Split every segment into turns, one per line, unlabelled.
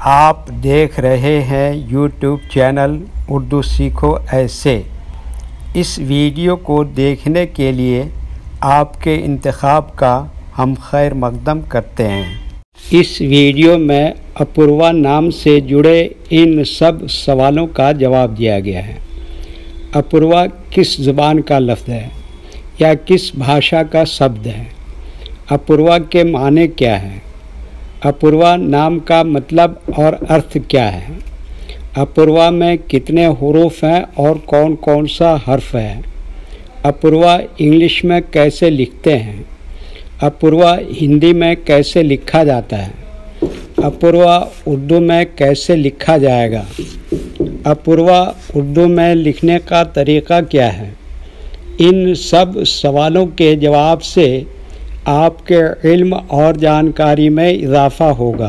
आप देख रहे हैं यूट्यूब चैनल उर्दू सीखो ऐसे। इस वीडियो को देखने के लिए आपके इंतखाब का हम खैर मकदम करते हैं। इस वीडियो में अपूर्वा नाम से जुड़े इन सब सवालों का जवाब दिया गया है। अपूर्वा किस ज़ुबान का लफ्ज़ है या किस भाषा का शब्द है? अपूर्वा के माने क्या है? अपूर्वा नाम का मतलब और अर्थ क्या है? अपूर्वा में कितने हुरूफ हैं और कौन कौन सा हर्फ है? अपूर्वा इंग्लिश में कैसे लिखते हैं? अपूर्वा हिंदी में कैसे लिखा जाता है? अपूर्वा उर्दू में कैसे लिखा जाएगा? अपूर्वा उर्दू में लिखने का तरीक़ा क्या है? इन सब सवालों के जवाब से आपके इल्म और जानकारी में इजाफ़ा होगा।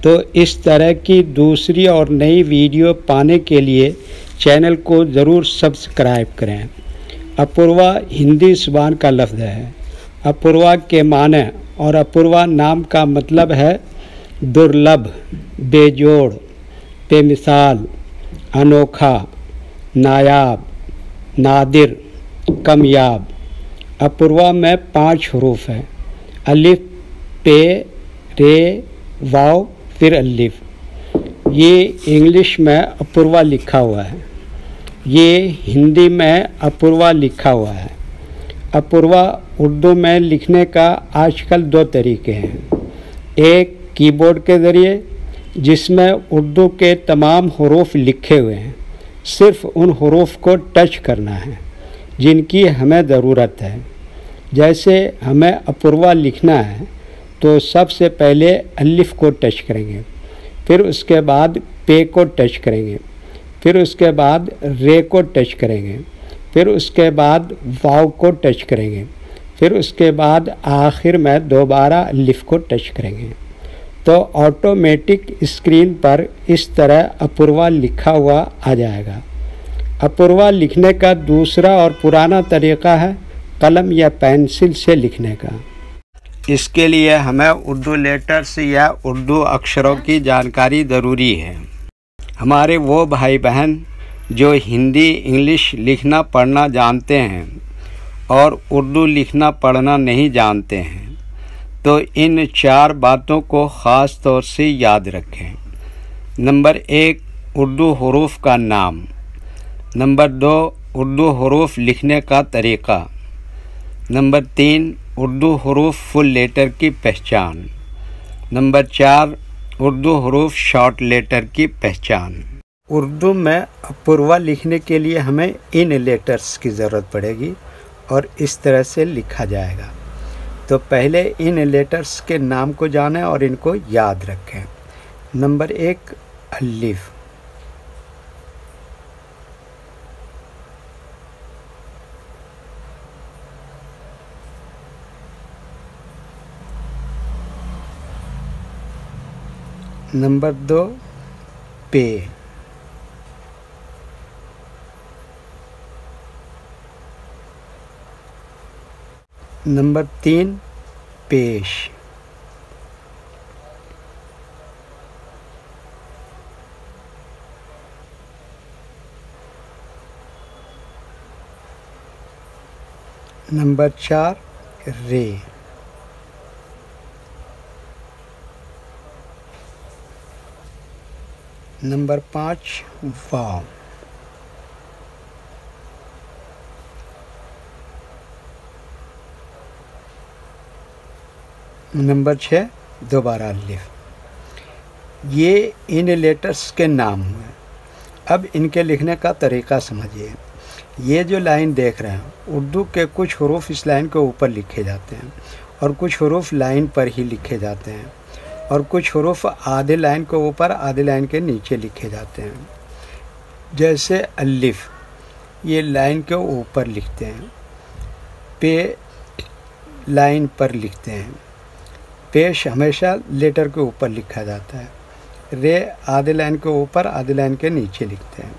तो इस तरह की दूसरी और नई वीडियो पाने के लिए चैनल को ज़रूर सब्सक्राइब करें। अपूर्वा हिंदी ज़ुबान का लफ्ज़ है। अपूर्वा के माने और अपूर्वा नाम का मतलब है दुर्लभ, बेजोड़, बेमिसाल, अनोखा, नायाब, नादिर, कमयाब। अपूर्वा में 5 हरूफ हैं। अलिफ, पे, रे, वाव, फिर अलिफ। ये इंग्लिश में अपूर्वा लिखा हुआ है। ये हिंदी में अपूर्वा लिखा हुआ है। अपूर्वा उर्दू में लिखने का आजकल 2 तरीके हैं। एक कीबोर्ड के ज़रिए, जिसमें उर्दू के तमाम हरूफ लिखे हुए हैं, सिर्फ़ उन हरूफ को टच करना है जिनकी हमें ज़रूरत है। जैसे हमें अपूर्वा लिखना है तो सबसे पहले अलिफ को टच करेंगे, फिर उसके बाद पे को टच करेंगे, फिर उसके बाद रे को टच करेंगे, फिर उसके बाद वाव को टच करेंगे, फिर उसके बाद आखिर में दोबारा अलिफ को टच करेंगे। तो ऑटोमेटिक स्क्रीन पर इस तरह अपूर्वा लिखा हुआ आ जाएगा। अपूर्वा लिखने का दूसरा और पुराना तरीक़ा है कलम या पेंसिल से लिखने का। इसके लिए हमें उर्दू लेटर्स या उर्दू अक्षरों की जानकारी ज़रूरी है। हमारे वो भाई बहन जो हिंदी इंग्लिश लिखना पढ़ना जानते हैं और उर्दू लिखना पढ़ना नहीं जानते हैं, तो इन 4 बातों को ख़ास तौर से याद रखें। नंबर 1, उर्दू हरूफ का नाम। नंबर 2, उर्दू हरूफ लिखने का तरीक़ा। नंबर 3, उर्दू हरूफ फुल लेटर की पहचान। नंबर 4, उर्दू हरूफ शॉर्ट लेटर की पहचान। उर्दू में अपूर्वा लिखने के लिए हमें इन लेटर्स की ज़रूरत पड़ेगी और इस तरह से लिखा जाएगा। तो पहले इन लेटर्स के नाम को जानें और इनको याद रखें। नंबर 1, अलिफ। नंबर 2, पे। नंबर 3, पेश। नंबर 4, रे। नंबर 5, वाव। नंबर 6, दोबारा अलिफ। ये इन लेटर्स के नाम हुए। अब इनके लिखने का तरीक़ा समझिए। ये जो लाइन देख रहे हैं, उर्दू के कुछ हरूफ इस लाइन के ऊपर लिखे जाते हैं और कुछ हरूफ लाइन पर ही लिखे जाते हैं और कुछ हरूफ आधे लाइन के ऊपर आधे लाइन के नीचे लिखे जाते हैं। जैसे अलिफ, ये लाइन के ऊपर लिखते हैं। पे लाइन पर लिखते हैं। पेश हमेशा लेटर के ऊपर लिखा जाता है। रे आधे लाइन के ऊपर आधे लाइन के नीचे लिखते हैं।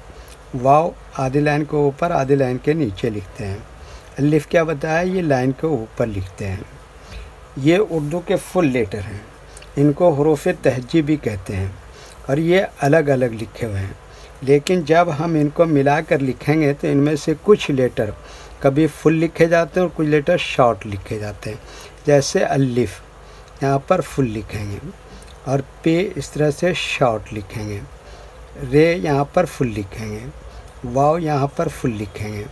वाव आधे लाइन के ऊपर आधे लाइन के नीचे लिखते हैं। अलिफ क्या बताया, ये लाइन के ऊपर लिखते हैं। ये उर्दू के फुल लेटर हैं। इनको हरूफ तहजी भी कहते हैं। और ये अलग अलग लिखे हुए हैं। लेकिन जब हम इनको मिलाकर लिखेंगे तो इनमें से कुछ लेटर कभी फुल लिखे जाते हैं और कुछ लेटर शॉर्ट लिखे जाते हैं। जैसे अलिफ यहाँ पर फुल लिखेंगे और पे इस तरह से शॉर्ट लिखेंगे, रे यहाँ पर फुल लिखेंगे, वाव यहाँ पर फुल लिखेंगे,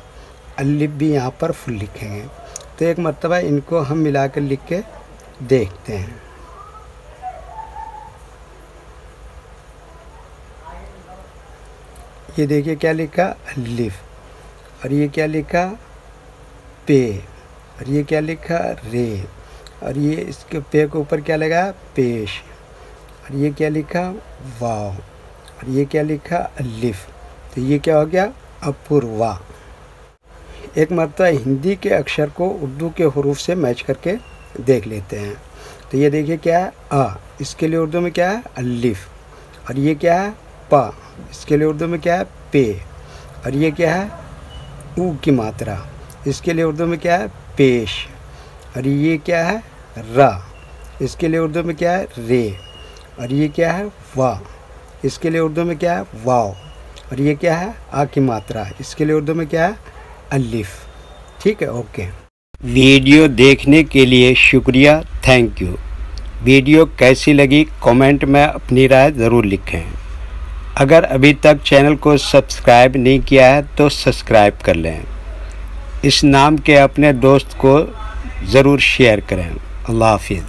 अलिफ भी यहाँ पर फुल लिखेंगे। तो एक मरतबा इनको हम मिलाकर लिख के देखते हैं। ये देखिए क्या लिखा अलिफ, और ये क्या लिखा पे, और ये क्या लिखा रे, और ये इसके पे के ऊपर क्या लगा पेश, और ये क्या लिखा वाव, और ये क्या लिखा अलिफ। तो ये क्या हो गया अपूर्वा। एक मरतबा हिंदी के अक्षर को उर्दू के हरूफ से मैच करके देख लेते हैं। तो ये देखिए क्या है आ, इसके लिए उर्दू में क्या है अलिफ, और ये क्या है पा, इसके लिए उर्दू में क्या है पे, और ये क्या है ऊ की मात्रा, इसके लिए उर्दू में क्या है पेश, और ये क्या है रा, इसके लिए उर्दू में क्या है रे, और ये क्या है वाह, इसके लिए उर्दू में क्या है वाव, और ये क्या है आ की मात्रा, इसके लिए उर्दू में क्या है अलिफ। ठीक है, ओके। वीडियो देखने के लिए शुक्रिया, थैंक यू। वीडियो कैसी लगी कमेंट में अपनी राय ज़रूर लिखें। अगर अभी तक चैनल को सब्सक्राइब नहीं किया है तो सब्सक्राइब कर लें। इस नाम के अपने दोस्त को ज़रूर शेयर करें। अल्लाह हाफिज़।